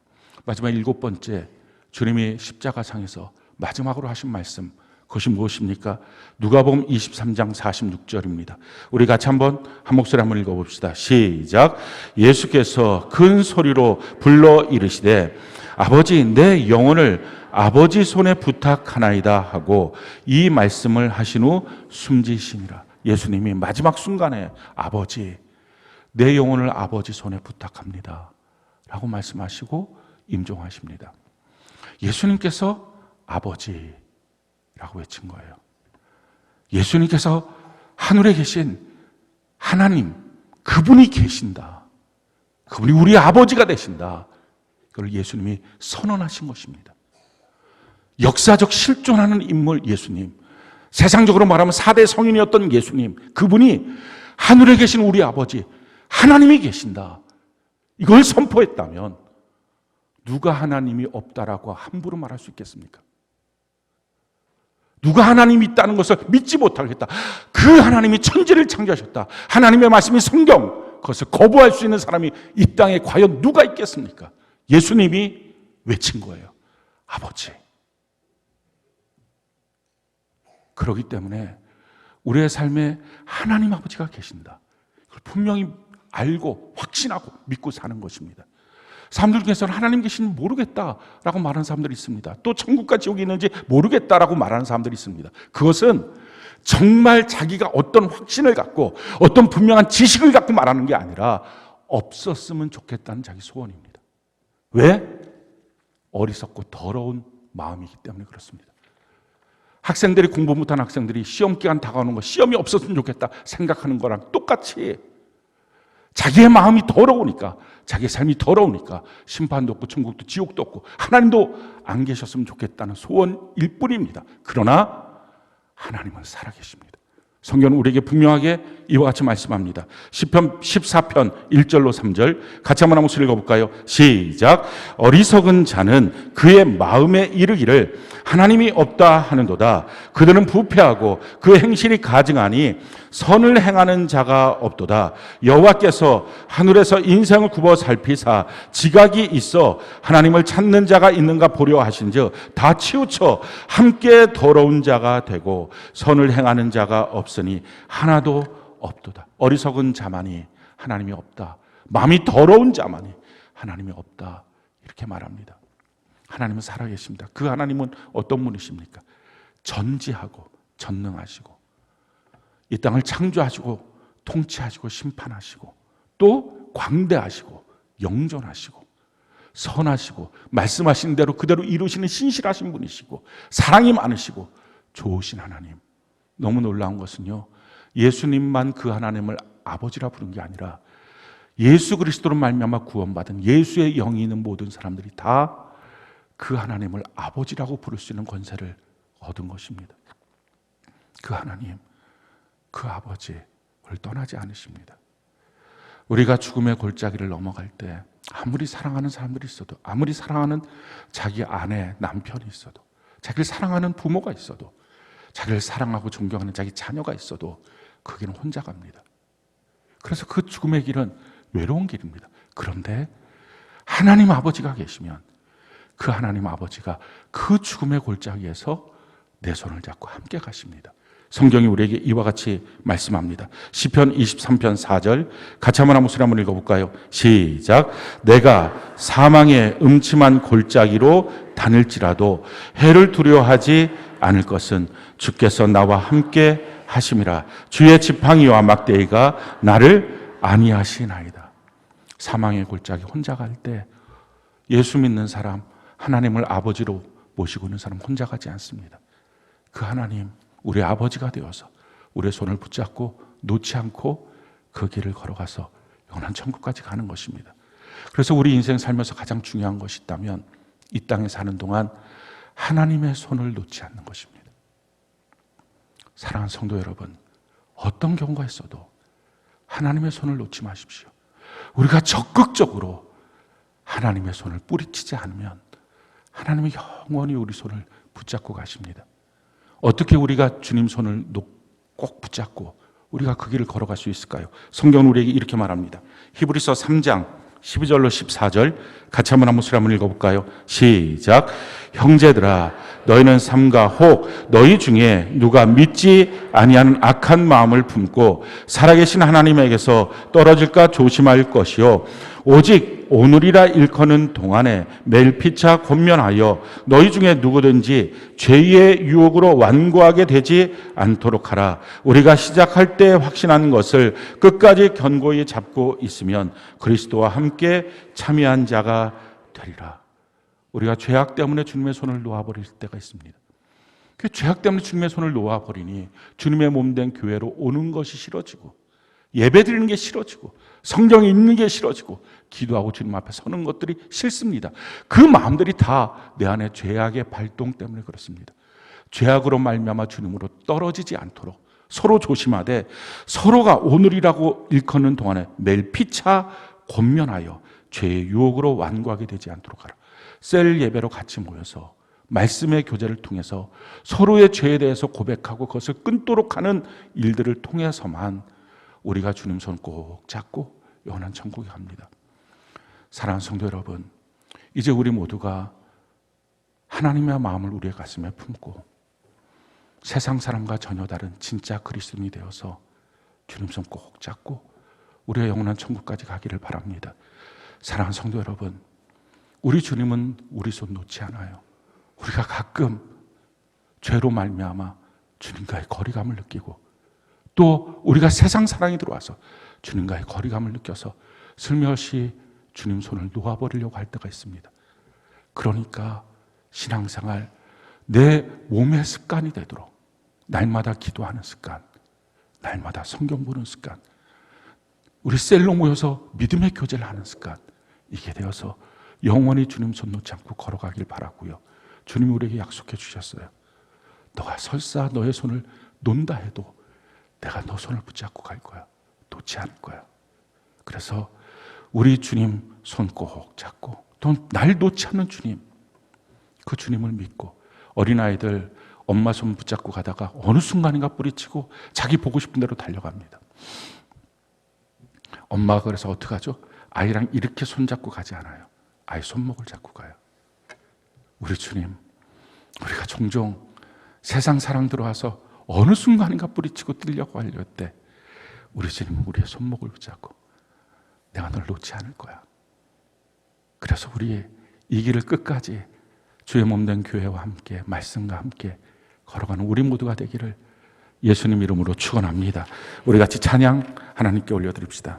마지막 7번째, 주님이 십자가상에서 마지막으로 하신 말씀, 그것이 무엇입니까? 누가복음 23장 46절입니다. 우리 같이 한 목소리 한번 읽어봅시다. 시작. 예수께서 큰 소리로 불러 이르시되 아버지 내 영혼을 아버지 손에 부탁하나이다 하고 이 말씀을 하신 후 숨지시니라. 예수님이 마지막 순간에 아버지 내 영혼을 아버지 손에 부탁합니다 라고 말씀하시고 임종하십니다. 예수님께서 아버지라고 외친 거예요. 예수님께서 하늘에 계신 하나님, 그분이 계신다. 그분이 우리 아버지가 되신다. 그걸 예수님이 선언하신 것입니다. 역사적 실존하는 인물 예수님, 세상적으로 말하면 4대 성인이었던 예수님, 그분이 하늘에 계신 우리 아버지 하나님이 계신다. 이걸 선포했다면 누가 하나님이 없다라고 함부로 말할 수 있겠습니까? 누가 하나님이 있다는 것을 믿지 못하겠다. 그 하나님이 천지를 창조하셨다. 하나님의 말씀이 성경, 그것을 거부할 수 있는 사람이 이 땅에 과연 누가 있겠습니까? 예수님이 외친 거예요. 아버지. 그렇기 때문에 우리의 삶에 하나님 아버지가 계신다. 그걸 분명히 알고 확신하고 믿고 사는 것입니다. 사람들 중에서는 하나님 계시는 모르겠다라고 말하는 사람들이 있습니다. 또 천국과 지옥이 있는지 모르겠다라고 말하는 사람들이 있습니다. 그것은 정말 자기가 어떤 확신을 갖고 어떤 분명한 지식을 갖고 말하는 게 아니라 없었으면 좋겠다는 자기 소원입니다. 왜? 어리석고 더러운 마음이기 때문에 그렇습니다. 학생들이 공부 못한 학생들이 시험 기간 다가오는 거, 시험이 없었으면 좋겠다 생각하는 거랑 똑같이 자기의 마음이 더러우니까, 자기의 삶이 더러우니까 심판도 없고 천국도 지옥도 없고 하나님도 안 계셨으면 좋겠다는 소원일 뿐입니다. 그러나 하나님은 살아계십니다. 성경은 우리에게 분명하게 이와 같이 말씀합니다. 시편 14편 1절로 3절 같이 한번 목소리 읽어볼까요? 시작. 어리석은 자는 그의 마음에 이르기를 하나님이 없다 하는도다. 그들은 부패하고 그 행실이 가증하니 선을 행하는 자가 없도다. 여호와께서 하늘에서 인생을 굽어 살피사 지각이 있어 하나님을 찾는 자가 있는가 보려 하신즉 다 치우쳐 함께 더러운 자가 되고 선을 행하는 자가 없으니 하나도 없도다. 어리석은 자만이 하나님이 없다. 마음이 더러운 자만이 하나님이 없다. 이렇게 말합니다. 하나님은 살아계십니다. 그 하나님은 어떤 분이십니까? 전지하고 전능하시고 이 땅을 창조하시고 통치하시고 심판하시고 또 광대하시고 영존하시고 선하시고 말씀하신 대로 그대로 이루시는 신실하신 분이시고 사랑이 많으시고 좋으신 하나님. 너무 놀라운 것은요, 예수님만 그 하나님을 아버지라 부른 게 아니라 예수 그리스도로 말미암아 구원받은 예수의 영이 있는 모든 사람들이 다 그 하나님을 아버지라고 부를 수 있는 권세를 얻은 것입니다. 그 하나님, 그 아버지를 떠나지 않으십니다. 우리가 죽음의 골짜기를 넘어갈 때 아무리 사랑하는 사람들이 있어도, 아무리 사랑하는 자기 아내, 남편이 있어도, 자기를 사랑하는 부모가 있어도, 자기를 사랑하고 존경하는 자기 자녀가 있어도 그 길은 혼자 갑니다. 그래서 그 죽음의 길은 외로운 길입니다. 그런데 하나님 아버지가 계시면 그 하나님 아버지가 그 죽음의 골짜기에서 내 손을 잡고 함께 가십니다. 성경이 우리에게 이와 같이 말씀합니다. 시편 23편 4절 같이 한번 목소리 한번 읽어볼까요? 시작. 내가 사망의 음침한 골짜기로 다닐지라도 해를 두려워하지 않을 것은 주께서 나와 함께 하심이라. 주의 지팡이와 막대기가 나를 안위하시나이다. 사망의 골짜기 혼자 갈 때 예수 믿는 사람, 하나님을 아버지로 모시고 있는 사람 혼자 가지 않습니다. 그 하나님, 우리 아버지가 되어서 우리의 손을 붙잡고 놓지 않고 그 길을 걸어가서 영원한 천국까지 가는 것입니다. 그래서 우리 인생 살면서 가장 중요한 것이 있다면 이 땅에 사는 동안 하나님의 손을 놓지 않는 것입니다. 사랑하는 성도 여러분, 어떤 경우가 있어도 하나님의 손을 놓지 마십시오. 우리가 적극적으로 하나님의 손을 뿌리치지 않으면 하나님이 영원히 우리 손을 붙잡고 가십니다. 어떻게 우리가 주님 손을 꼭 붙잡고 우리가 그 길을 걸어갈 수 있을까요? 성경은 우리에게 이렇게 말합니다. 히브리서 3장 12절로 14절 같이 한번 목소리 한번 읽어볼까요? 시작. 형제들아, 너희는 삼가 혹 너희 중에 누가 믿지 아니하는 악한 마음을 품고 살아계신 하나님에게서 떨어질까 조심할 것이요 오직 오늘이라 일컫는 동안에 매일 피차 권면하여 너희 중에 누구든지 죄의 유혹으로 완고하게 되지 않도록 하라. 우리가 시작할 때 확신한 것을 끝까지 견고히 잡고 있으면 그리스도와 함께 참여한 자가 되리라. 우리가 죄악 때문에 주님의 손을 놓아버릴 때가 있습니다. 그 죄악 때문에 주님의 손을 놓아버리니 주님의 몸된 교회로 오는 것이 싫어지고 예배 드리는 게 싫어지고 성경 읽는 게 싫어지고 기도하고 주님 앞에 서는 것들이 싫습니다. 그 마음들이 다 내 안에 죄악의 발동 때문에 그렇습니다. 죄악으로 말미암아 주님으로 떨어지지 않도록 서로 조심하되 서로가 오늘이라고 일컫는 동안에 매일 피차 권면하여 죄의 유혹으로 완고하게 되지 않도록 하라. 셀 예배로 같이 모여서 말씀의 교제를 통해서 서로의 죄에 대해서 고백하고 그것을 끊도록 하는 일들을 통해서만 우리가 주님 손 꼭 잡고 영원한 천국에 갑니다. 사랑하는 성도 여러분, 이제 우리 모두가 하나님의 마음을 우리의 가슴에 품고 세상 사람과 전혀 다른 진짜 그리스도인이 되어서 주님 손 꼭 잡고 우리가 영원한 천국까지 가기를 바랍니다. 사랑하는 성도 여러분, 우리 주님은 우리 손 놓지 않아요. 우리가 가끔 죄로 말미암아 주님과의 거리감을 느끼고 또 우리가 세상 사랑이 들어와서 주님과의 거리감을 느껴서 슬며시 주님 손을 놓아버리려고 할 때가 있습니다. 그러니까 신앙생활 내 몸의 습관이 되도록 날마다 기도하는 습관, 날마다 성경 보는 습관, 우리 셀로 모여서 믿음의 교제를 하는 습관, 이게 되어서 영원히 주님 손 놓지 않고 걸어가길 바라고요. 주님이 우리에게 약속해 주셨어요. 너가 설사 너의 손을 놓는다 해도 내가 너 손을 붙잡고 갈 거야. 놓지 않을 거야. 그래서 우리 주님 손 꼭 잡고 또 날 놓지 않는 주님, 그 주님을 믿고, 어린아이들 엄마 손 붙잡고 가다가 어느 순간인가 뿌리치고 자기 보고 싶은 대로 달려갑니다. 엄마가 그래서 어떻게 하죠? 아이랑 이렇게 손잡고 가지 않아요. 아이 손목을 잡고 가요. 우리 주님, 우리가 종종 세상 사랑 들어와서 어느 순간인가 뿌리치고 뛰려고 하려 때 우리 주님은 우리의 손목을 붙잡고 내가 널 놓지 않을 거야. 그래서 우리 이 길을 끝까지 주의 몸된 교회와 함께 말씀과 함께 걸어가는 우리 모두가 되기를 예수님 이름으로 축원합니다. 우리 같이 찬양 하나님께 올려드립시다.